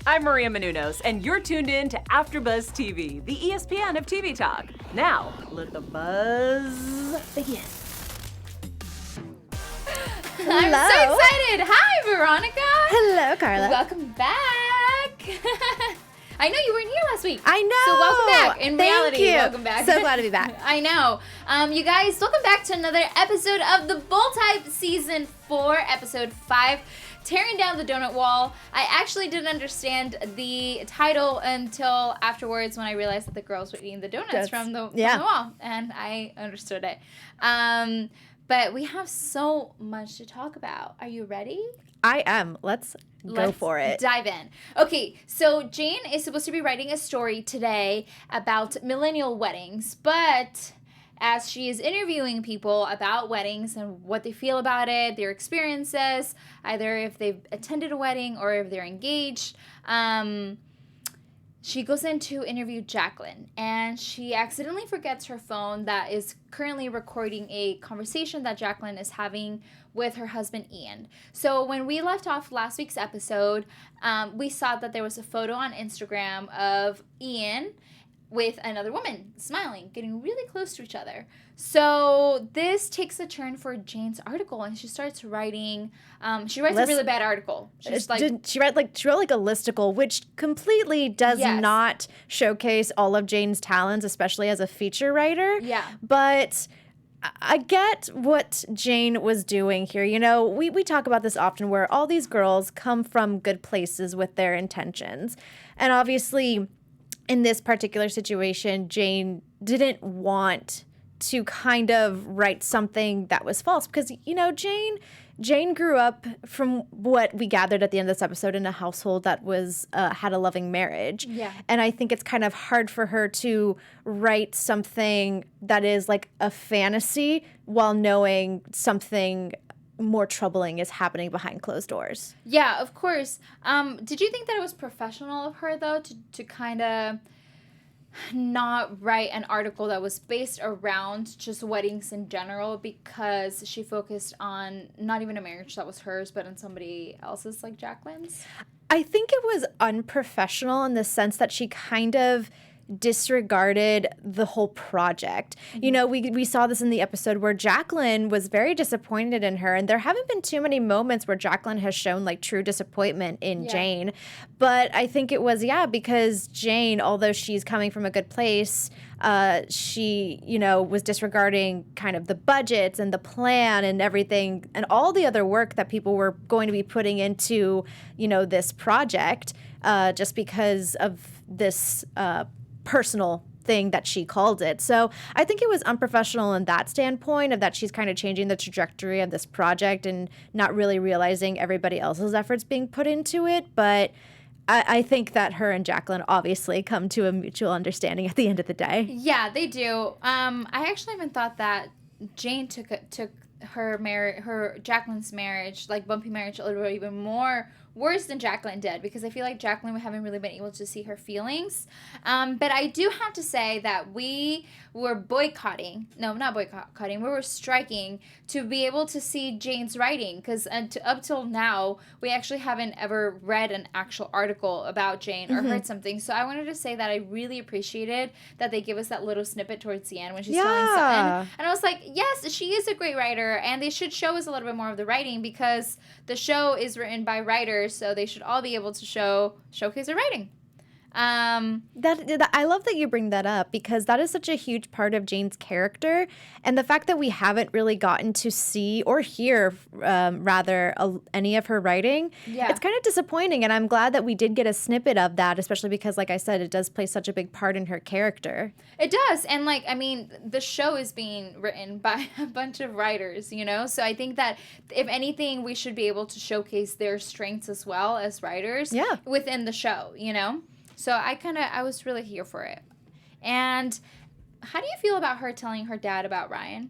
I'm Maria Menounos, and you're tuned in to AfterBuzz TV, the ESPN of TV talk. Now, let the buzz begin. I'm so excited. Hi, Veronica. Hello, Carla. Welcome back. I know you weren't here last week. I know. So welcome back. In reality, you. welcome back. So glad to be back. I know. You guys, welcome back to another episode of The Bull Type Season 4, Episode 5. Tearing Down the Donut Wall. I actually didn't understand the title until afterwards when I realized that the girls were eating the donuts from the wall, and I understood it. But we have so much to talk about. Are you ready? I am. Let's go for it. Dive in. Okay, so Jane is supposed to be writing a story today about millennial weddings, but as she is interviewing people about weddings and what they feel about it, their experiences, either if they've attended a wedding or if they're engaged, she goes in to interview Jacqueline, and she accidentally forgets her phone that is currently recording a conversation that Jacqueline is having with her husband, Ian. So when we left off last week's episode, we saw that there was a photo on Instagram of Ian with another woman, smiling, getting really close to each other. So this takes a turn for Jane's article, and she starts writing. She writes a really bad article. She wrote like a listicle, which completely does not showcase all of Jane's talents, especially as a feature writer. Yeah. But I get what Jane was doing here. You know, we talk about this often, where all these girls come from good places with their intentions, and obviously, in this particular situation, Jane didn't want to kind of write something that was false because, you know, Jane grew up, from what we gathered at the end of this episode, in a household that was had a loving marriage. Yeah. And I think it's kind of hard for her to write something that is like a fantasy while knowing something more troubling is happening behind closed doors. Yeah, of course. Did you think that it was professional of her, though, to kind of not write an article that was based around just weddings in general, because she focused on not even a marriage that was hers, but on somebody else's, like Jacqueline's? I think it was unprofessional in the sense that she kind of disregarded the whole project. Mm-hmm. You know, we saw this in the episode where Jacqueline was very disappointed in her, and there haven't been too many moments where Jacqueline has shown like true disappointment in Jane. But I think it was, because Jane, although she's coming from a good place, she, you know, was disregarding kind of the budgets and the plan and everything and all the other work that people were going to be putting into, you know, this project, just because of this personal thing that she called it. So I think it was unprofessional in that standpoint of that she's kind of changing the trajectory of this project and not really realizing everybody else's efforts being put into it. But I think that her and Jacqueline obviously come to a mutual understanding at the end of the day. Yeah, they do. I actually even thought that Jane took her Jacqueline's marriage, like bumpy marriage, a little bit even more worse than Jacqueline did, because I feel like Jacqueline, we haven't really been able to see her feelings. But I do have to say that we were we were striking to be able to see Jane's writing, because up till now, we actually haven't ever read an actual article about Jane or heard something. So I wanted to say that I really appreciated that they give us that little snippet towards the end when she's telling Sutton. And I was like, yes, she is a great writer, and they should show us a little bit more of the writing, because the show is written by writers, so they should all be able to showcase their writing. That I love that you bring that up, because that is such a huge part of Jane's character, and the fact that we haven't really gotten to see or hear any of her writing, it's kind of disappointing, and I'm glad that we did get a snippet of that, especially because, like I said, it does play such a big part in her character. It does, and like, I mean, the show is being written by a bunch of writers, you know, so I think that if anything, we should be able to showcase their strengths as well as writers within the show, you know? So I was really here for it. And how do you feel about her telling her dad about Ryan?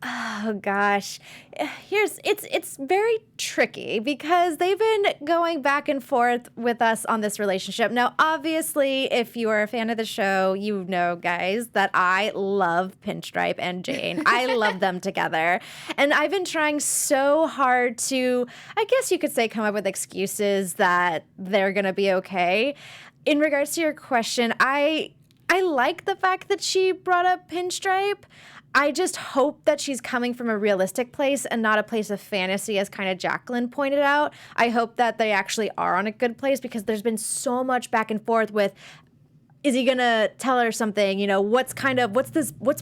Oh gosh. It's very tricky because they've been going back and forth with us on this relationship. Now, obviously, if you are a fan of the show, you know, guys, that I love Pinstripe and Jane. I love them together. And I've been trying so hard to, I guess you could say, come up with excuses that they're going to be okay. In regards to your question, I like the fact that she brought up Pinstripe. I just hope that she's coming from a realistic place and not a place of fantasy, as kind of Jacqueline pointed out. I hope that they actually are on a good place, because there's been so much back and forth with, is he going to tell her something? You know, what's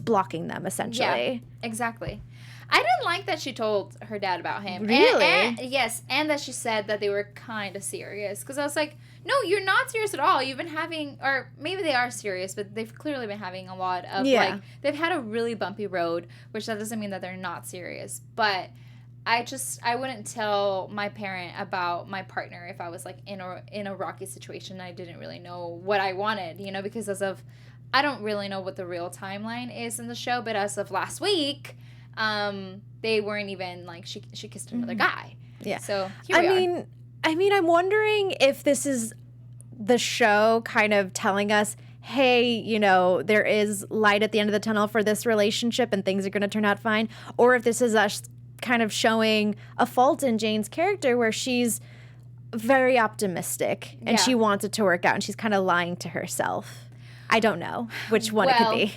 blocking them, essentially? Yeah, exactly. I didn't like that she told her dad about him. Really? Yes, and that she said that they were kind of serious. Because I was like, no, you're not serious at all. You've been having, or maybe they are serious, but they've clearly been having a lot of, like, they've had a really bumpy road, which that doesn't mean that they're not serious. But I wouldn't tell my parent about my partner if I was, like, in a rocky situation and I didn't really know what I wanted, you know, because I don't really know what the real timeline is in the show, but as of last week, they weren't even, like, she kissed another guy. Yeah. So here we are. I mean, I'm wondering if this is the show kind of telling us, hey, you know, there is light at the end of the tunnel for this relationship and things are going to turn out fine. Or if this is us kind of showing a fault in Jane's character where she's very optimistic and she wants it to work out and she's kind of lying to herself. I don't know which one it could be.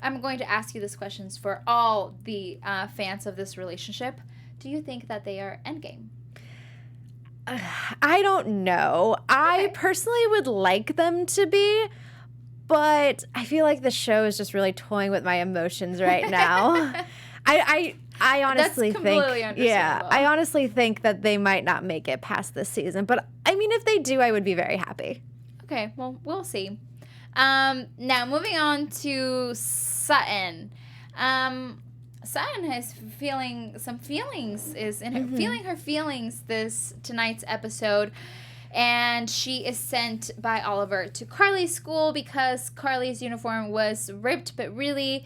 I'm going to ask you this question for all the fans of this relationship. Do you think that they are endgame? I don't know. Okay. I personally would like them to be, but I feel like the show is just really toying with my emotions right now. I honestly think, I honestly think that they might not make it past this season. But I mean, if they do, I would be very happy. Okay, well, we'll see. Now moving on to Sutton. Sutton is feeling some feelings, feeling her feelings tonight's episode, and she is sent by Oliver to Carly's school because Carly's uniform was ripped, but really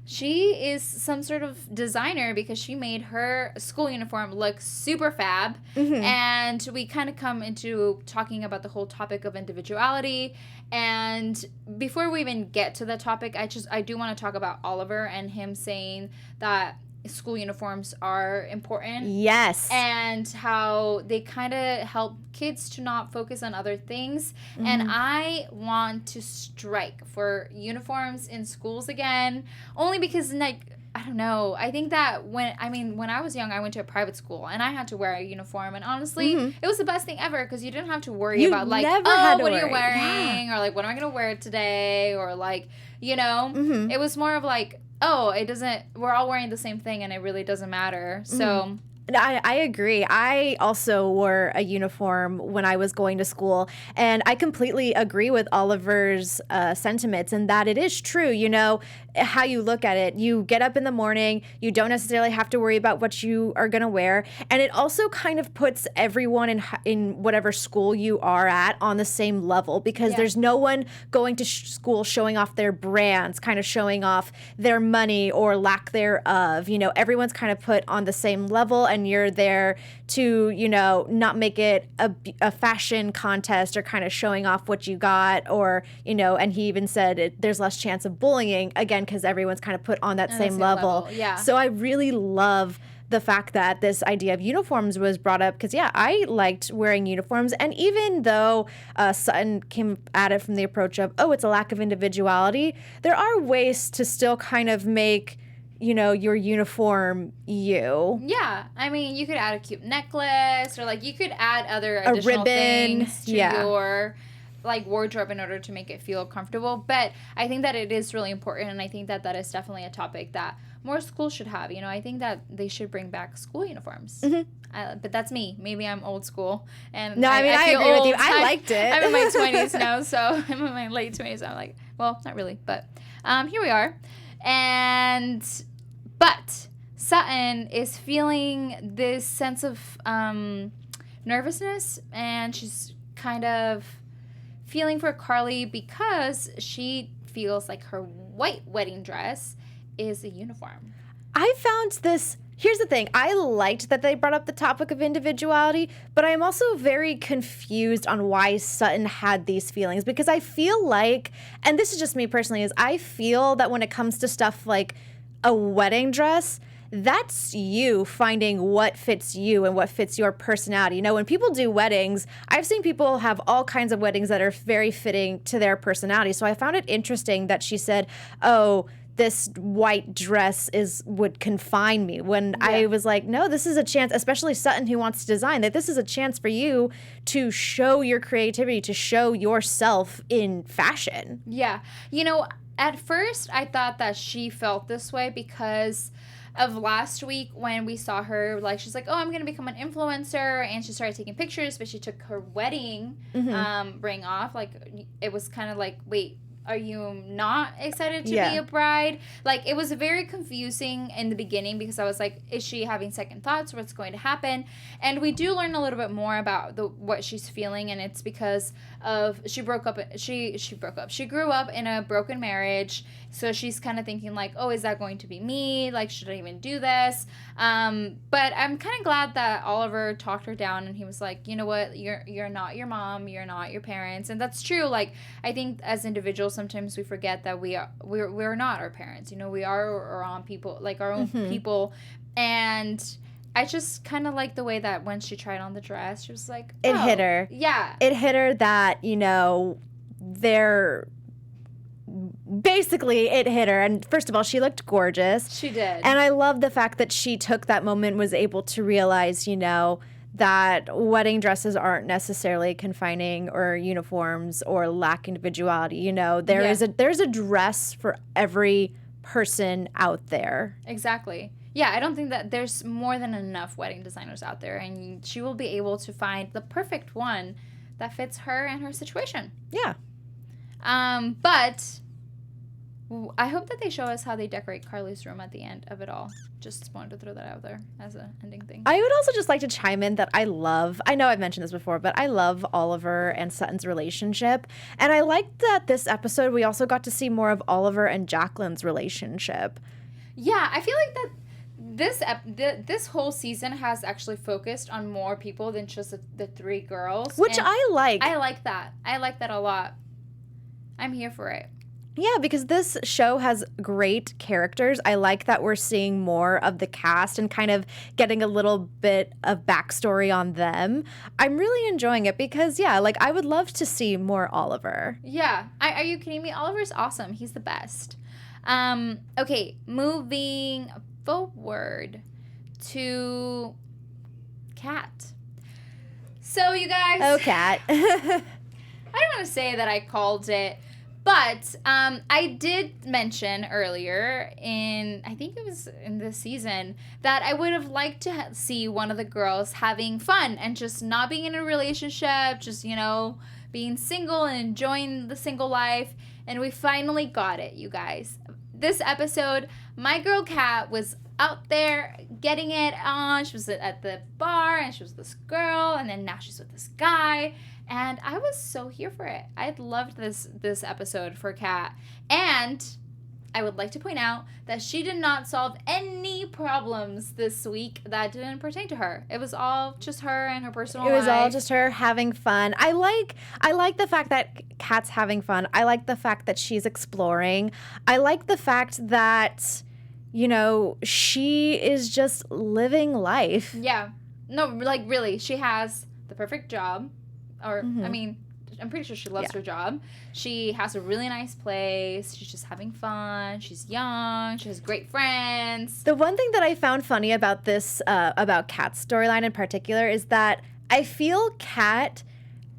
she is some sort of designer because she made her school uniform look super fab. And we kind of come into talking about the whole topic of individuality. And before we even get to the topic, I do want to talk about Oliver and him saying that school uniforms are important. Yes. And how they kind of help kids to not focus on other things. And I want to strike for uniforms in schools again, only because, like, I don't know. I think that when I was young, I went to a private school and I had to wear a uniform. And honestly, it was the best thing ever because you didn't have to worry about, like, what are you wearing? Or, like, what am I going to wear today? Or, like, you know, it was more of like, we're all wearing the same thing and it really doesn't matter. So I agree. I also wore a uniform when I was going to school, and I completely agree with Oliver's sentiments and that it is true. You know, how you look at it, you get up in the morning, you don't necessarily have to worry about what you are going to wear, and it also kind of puts everyone in whatever school you are at on the same level because there's no one going to school showing off their brands, kind of showing off their money or lack thereof. You know, everyone's kind of put on the same level, and you're there to, you know, not make it a fashion contest or kind of showing off what you got, or, you know, and he even said there's less chance of bullying, again, because everyone's kind of put on that same level. Yeah. So I really love the fact that this idea of uniforms was brought up because, I liked wearing uniforms. And even though Sutton came at it from the approach of, it's a lack of individuality, there are ways to still kind of make, you know, your uniform you. Yeah. I mean, you could add a cute necklace or, like, you could add other additional things to your, like, wardrobe in order to make it feel comfortable. But I think that it is really important, and I think that that is definitely a topic that more schools should have. You know, I think that they should bring back school uniforms. But that's me. Maybe I'm old school. And no, I agree with you. I liked it. I'm in my 20s now, so I'm in my late 20s. I'm like, well, not really, but here we are. But Sutton is feeling this sense of nervousness, and she's kind of feeling for Carly because she feels like her white wedding dress is a uniform. I found this. Here's the thing. I liked that they brought up the topic of individuality, but I'm also very confused on why Sutton had these feelings, because I feel like, and this is just me personally, is I feel that when it comes to stuff like a wedding dress, that's you finding what fits you and what fits your personality. You know, when people do weddings, I've seen people have all kinds of weddings that are very fitting to their personality. So I found it interesting that she said, oh, this white dress would confine me, when I was like, no, this is a chance, especially Sutton who wants to design, that this is a chance for you to show your creativity, to show yourself in fashion. Yeah. You know, at first I thought that she felt this way because of last week when we saw her, like, she's like, oh, I'm going to become an influencer, and she started taking pictures, but she took her wedding ring off. Like, it was kind of like, wait, are you not excited to be a bride? Like, it was very confusing in the beginning because I was like, is she having second thoughts? What's going to happen? And we do learn a little bit more about what she's feeling, and it's because of she grew up in a broken marriage, so she's kind of thinking like, oh, is that going to be me? Like, should I even do this? But I'm kind of glad that Oliver talked her down, and he was like, you know what, you're not your mom, you're not your parents, and that's true. Like, I think as individuals, sometimes we forget that we're not our parents. You know, we are our own people, like our own people. And I just kind of like the way that when she tried on the dress, she was like, oh, it hit her. Yeah. It hit her that, you know, basically it hit her. And first of all, she looked gorgeous. She did. And I love the fact that she took that moment, was able to realize, you know, that wedding dresses aren't necessarily confining or uniforms or lack individuality. You know, there's a dress for every person out there. Exactly. Yeah, I don't think that there's more than enough wedding designers out there, and she will be able to find the perfect one that fits her and her situation. Yeah. But I hope that they show us how they decorate Carly's room at the end of it all. Just wanted to throw that out there as an ending thing. I would also just like to chime in that I know I've mentioned this before, but I love Oliver and Sutton's relationship. And I like that this episode we also got to see more of Oliver and Jacqueline's relationship. Yeah, I feel like that this whole season has actually focused on more people than just the three girls. Which I like. I like that. I like that a lot. I'm here for it. Yeah, because this show has great characters. I like that we're seeing more of the cast and kind of getting a little bit of backstory on them. I'm really enjoying it because, yeah, like I would love to see more Oliver. Yeah. Are you kidding me? Oliver's awesome. He's the best. Okay, moving forward to Kat. So, you guys. Oh, Kat. I don't want to say that I called it, but I did mention earlier I think it was in this season, that I would have liked to see one of the girls having fun and just not being in a relationship, just, you know, being single and enjoying the single life. And we finally got it, you guys. This episode, my girl Kat was out there getting it on. She was at the bar, and she was this girl, and then now she's with this guy. And I was so here for it. I loved this episode for Kat. And I would like to point out that she did not solve any problems this week that didn't pertain to her. It was all just her and her personal life. It was all just her having fun. I like the fact that Kat's having fun. I like the fact that she's exploring. I like the fact that, you know, she is just living life. Yeah. No, like, really, she has the perfect job. Or, I mean, I'm pretty sure she loves her job. She has a really nice place. She's just having fun. She's young. She has great friends. The one thing that I found funny about this, about Kat's storyline in particular, is that I feel Kat,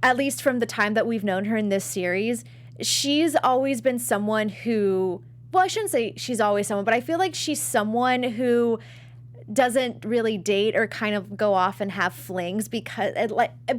at least from the time that we've known her in this series, she's always been someone who, well, I shouldn't say she's always someone, but I feel like she's someone who doesn't really date or kind of go off and have flings, because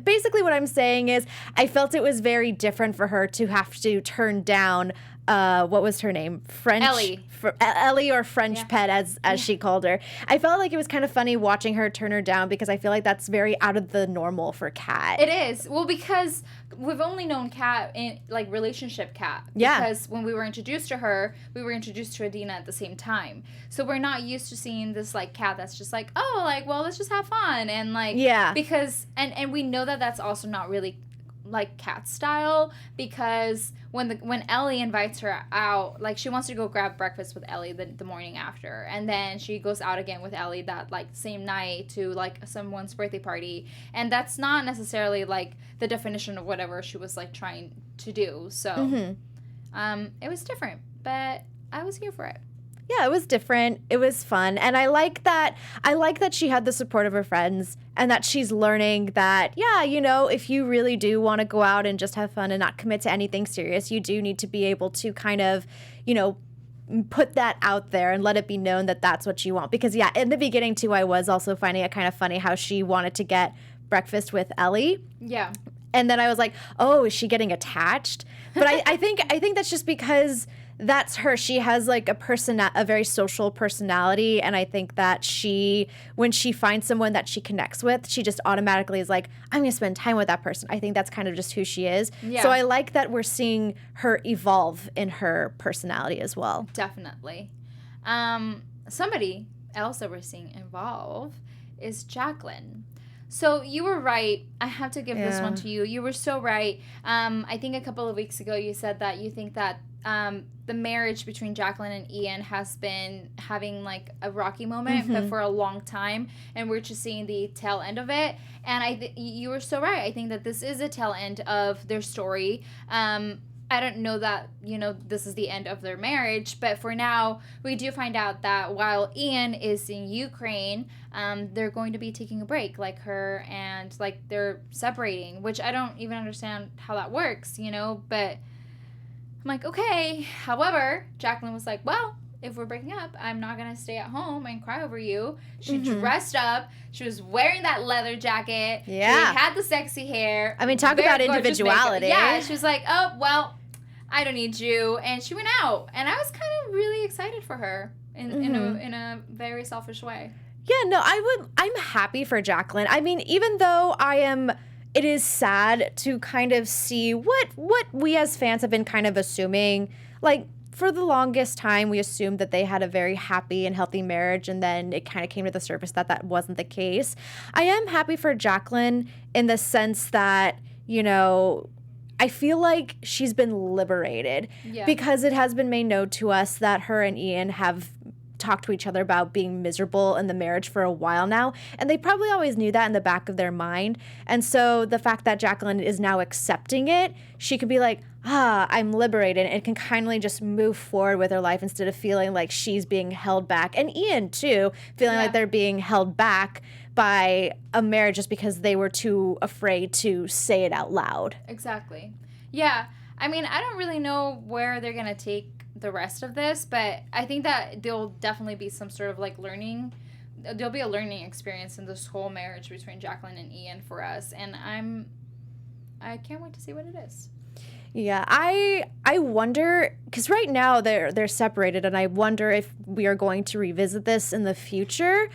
basically what I'm saying is I felt it was very different for her to have to turn down what was her name? French Ellie. Ellie or French pet as she called her. I felt like it was kind of funny watching her turn her down because I feel like that's very out of the normal for Kat. It is. Well, because we've only known Kat in like relationship Kat. Yeah. Because when we were introduced to her, we were introduced to Adina at the same time. So we're not used to seeing this like Kat that's just like, oh, like, well, let's just have fun and like because and we know that that's also not really like Kat's style, because when Ellie invites her out, like she wants to go grab breakfast with Ellie the morning after, and then she goes out again with Ellie that like same night to like someone's birthday party, and that's not necessarily like the definition of whatever she was like trying to do. So it was different, but I was here for it. Yeah, it was different. It was fun. And I like that she had the support of her friends and that she's learning that, yeah, you know, if you really do want to go out and just have fun and not commit to anything serious, you do need to be able to kind of, you know, put that out there and let it be known that that's what you want. Because, yeah, in the beginning, too, I was also finding it kind of funny how she wanted to get breakfast with Ellie. Yeah. And then I was like, oh, is she getting attached? But I think that's just because that's her. She has like a very social personality, and I think that when she finds someone that she connects with, she just automatically is like, I'm gonna spend time with that person. I think that's kind of just who she is. Yeah. So I like that we're seeing her evolve in her personality as well. Definitely. Somebody else that we're seeing evolve is Jacqueline. So you were right. I have to give this one to you. You were so right. I think a couple of weeks ago you said that you think that the marriage between Jacqueline and Ian has been having like a rocky moment, but for a long time, and we're just seeing the tail end of it. And you were so right. I think that this is a tail end of their story. I don't know that, you know, this is the end of their marriage, but for now, we do find out that while Ian is in Ukraine, they're going to be taking a break, like her, and like they're separating, which I don't even understand how that works, you know, but I'm like, okay. However, Jacqueline was like, well, if we're breaking up, I'm not going to stay at home and cry over you. She dressed up. She was wearing that leather jacket. Yeah. She had the sexy hair. I mean, talk about individuality. Yeah, she was like, oh, well, I don't need you. And she went out. And I was kind of really excited for her in a very selfish way. Yeah, no, I'm happy for Jacqueline. I mean, even though it is sad to kind of see what we as fans have been kind of assuming. Like, for the longest time, we assumed that they had a very happy and healthy marriage, and then it kind of came to the surface that wasn't the case. I am happy for Jacqueline in the sense that, you know, I feel like she's been liberated because it has been made known to us that her and Ian have talked to each other about being miserable in the marriage for a while now, and they probably always knew that in the back of their mind. And so the fact that Jacqueline is now accepting it, she could be like, I'm liberated, and can kindly just move forward with her life instead of feeling like she's being held back. And Ian too, feeling like they're being held back by a marriage just because they were too afraid to say it out loud. Exactly. Yeah. I mean, I don't really know where they're gonna take the rest of this, but I think that there'll definitely be some sort of like learning. There'll be a learning experience in this whole marriage between Jacqueline and Ian for us, and I can't wait to see what it is. Yeah, I wonder, because right now they're separated, and I wonder if we are going to revisit this in the future.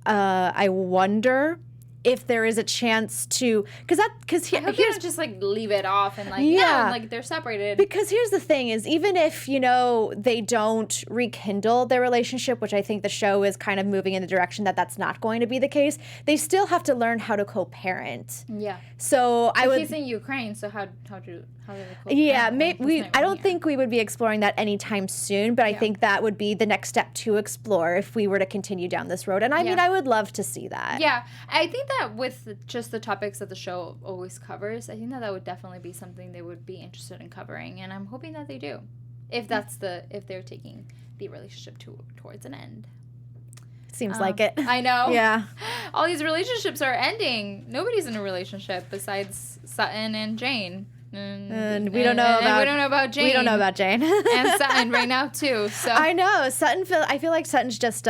I wonder if there is a chance to, because I hope you don't just like leave it off and like no, like they're separated. Because here's the thing: is even if, you know, they don't rekindle their relationship, which I think the show is kind of moving in the direction that that's not going to be the case, they still have to learn how to co-parent. Yeah. So he's in Ukraine, so how do they co-parent? Yeah, I don't think we would be exploring that anytime soon, but I think that would be the next step to explore if we were to continue down this road. And I mean, I would love to see that. Yeah, I think that with just the topics that the show always covers, I think that would definitely be something they would be interested in covering, and I'm hoping that they do, if they're taking the relationship towards an end. Seems like it. I know. Yeah. All these relationships are ending. Nobody's in a relationship besides Sutton and Jane. And we don't know about Jane. We don't know about Jane. And Sutton right now too. So I know I feel like Sutton's just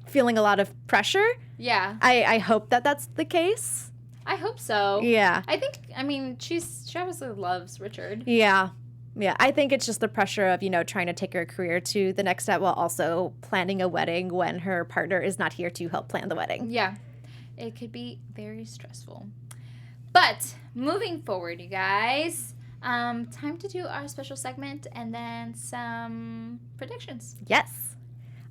feeling a lot of pressure. Yeah. I hope that's the case. I hope so. Yeah. I mean, she obviously loves Richard. Yeah. Yeah, I think it's just the pressure of, trying to take her career to the next step while also planning a wedding when her partner is not here to help plan the wedding. Yeah, it could be very stressful. But moving forward, you guys, time to do our special segment and then some predictions. Yes.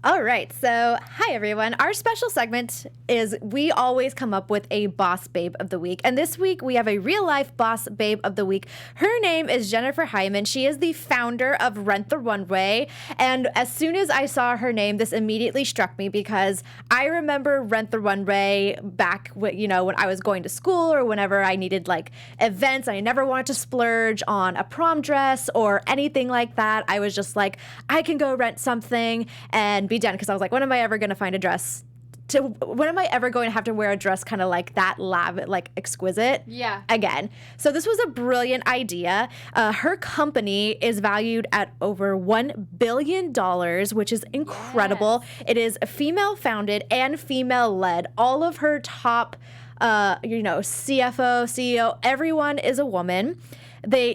All right, so hi everyone. Our special segment is we always come up with a boss babe of the week. And this week we have a real life boss babe of the week. Her name is Jennifer Hyman. She is the founder of Rent the Runway. And as soon as I saw her name, this immediately struck me because I remember Rent the Runway back when I was going to school or whenever I needed like events. I never wanted to splurge on a prom dress or anything like that. I was just like, I can go rent something and be done, because I was like, when am I ever going to find a dress? When am I ever going to have to wear a dress kind of like that like exquisite? Yeah. Again. So this was a brilliant idea. Her company is valued at over $1 billion, which is incredible. Yes. It is female founded and female led. All of her top, CFO, CEO, everyone is a woman.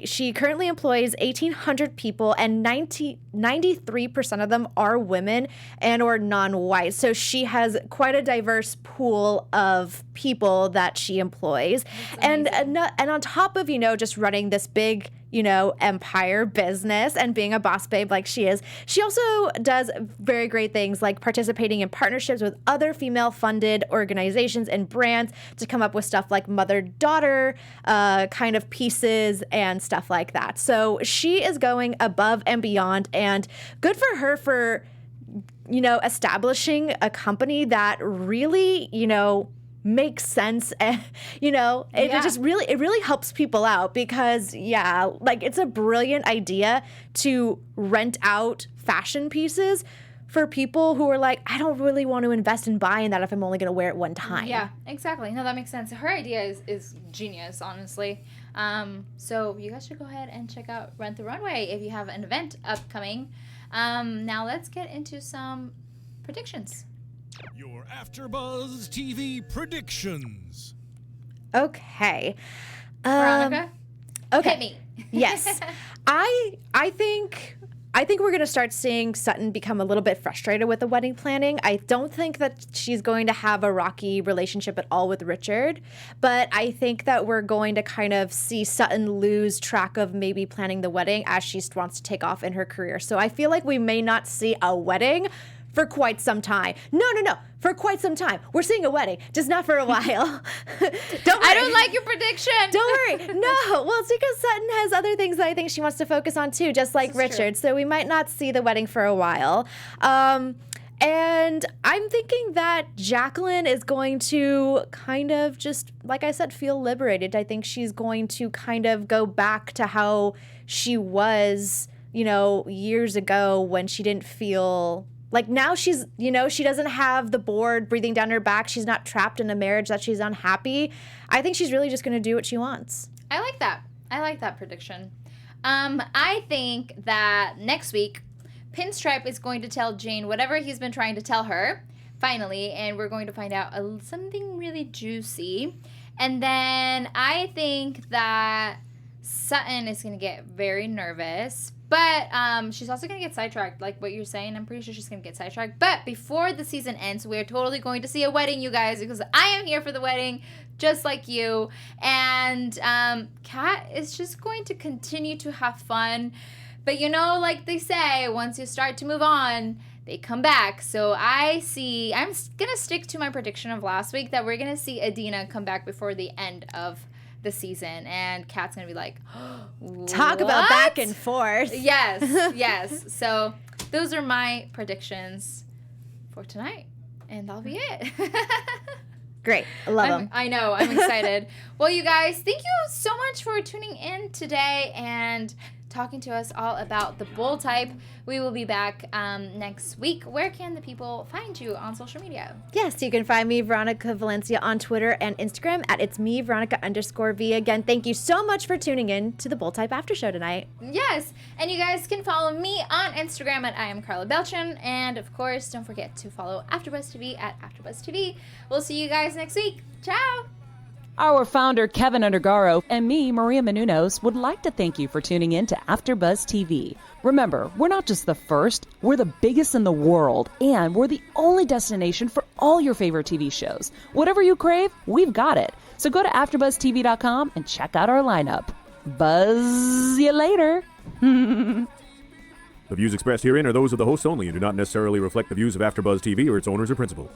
She currently employs 1,800 people, and 93% of them are women and or non-white. So she has quite a diverse pool of people that she employs. And on top of, just running this big, empire business and being a boss babe like she is, she also does very great things like participating in partnerships with other female-funded organizations and brands to come up with stuff like mother-daughter kind of pieces and stuff like that. So she is going above and beyond, and good for her for, establishing a company that really, makes sense. And, it just really helps people out because, it's a brilliant idea to rent out fashion pieces for people who are like, I don't really want to invest in buying that if I'm only going to wear it one time. Yeah, exactly. No, that makes sense. Her idea is genius, honestly. So you guys should go ahead and check out Rent the Runway if you have an event upcoming. Now let's get into some predictions. Your AfterBuzz TV predictions. Okay. Veronica? Okay. Hit me. Yes. I think we're going to start seeing Sutton become a little bit frustrated with the wedding planning. I don't think that she's going to have a rocky relationship at all with Richard, but I think that we're going to kind of see Sutton lose track of maybe planning the wedding as she wants to take off in her career. So I feel like we may not see a wedding for quite some time. No. For quite some time. We're seeing a wedding, just not for a while. Don't worry. I don't like your prediction. Don't worry. No. Well, it's because Sutton has other things that I think she wants to focus on too, just like Richard. True. So we might not see the wedding for a while. And I'm thinking that Jacqueline is going to kind of just, like I said, feel liberated. I think she's going to kind of go back to how she was, years ago when she didn't feel... Like now she's, she doesn't have the board breathing down her back. She's not trapped in a marriage that she's unhappy. I think she's really just going to do what she wants. I like that. I like that prediction. I think that next week, Pinstripe is going to tell Jane whatever he's been trying to tell her, finally, and we're going to find out something really juicy. And then I think that Sutton is going to get very nervous. But she's also going to get sidetracked, like what you're saying. I'm pretty sure she's going to get sidetracked. But before the season ends, we're totally going to see a wedding, you guys, because I am here for the wedding, just like you. And Kat is just going to continue to have fun. But like they say, once you start to move on, they come back. So I'm going to stick to my prediction of last week that we're going to see Adina come back before the end of the season, and Kat's gonna be like, talk about back and forth. Yes. So those are my predictions for tonight, and that'll be it. Great. I love them. I know. I'm excited. Well, you guys, thank you so much for tuning in today and talking to us all about the bull type. We will be back next week. Where can the people find you on social media? Yes, you can find me, Veronica Valencia, on Twitter and Instagram at It's Me, Veronica_V. Again, thank you so much for tuning in to the Bull Type After Show tonight. Yes, and you guys can follow me on Instagram at I am Carla Belchin. And of course, don't forget to follow AfterBuzz TV at AfterBuzz TV. We'll see you guys next week. Ciao! Our founder, Keven Undergaro, and me, Maria Menounos, would like to thank you for tuning in to AfterBuzz TV. Remember, we're not just the first, we're the biggest in the world, and we're the only destination for all your favorite TV shows. Whatever you crave, we've got it. So go to AfterBuzzTV.com and check out our lineup. Buzz you later. The views expressed herein are those of the hosts only and do not necessarily reflect the views of AfterBuzz TV or its owners or principals.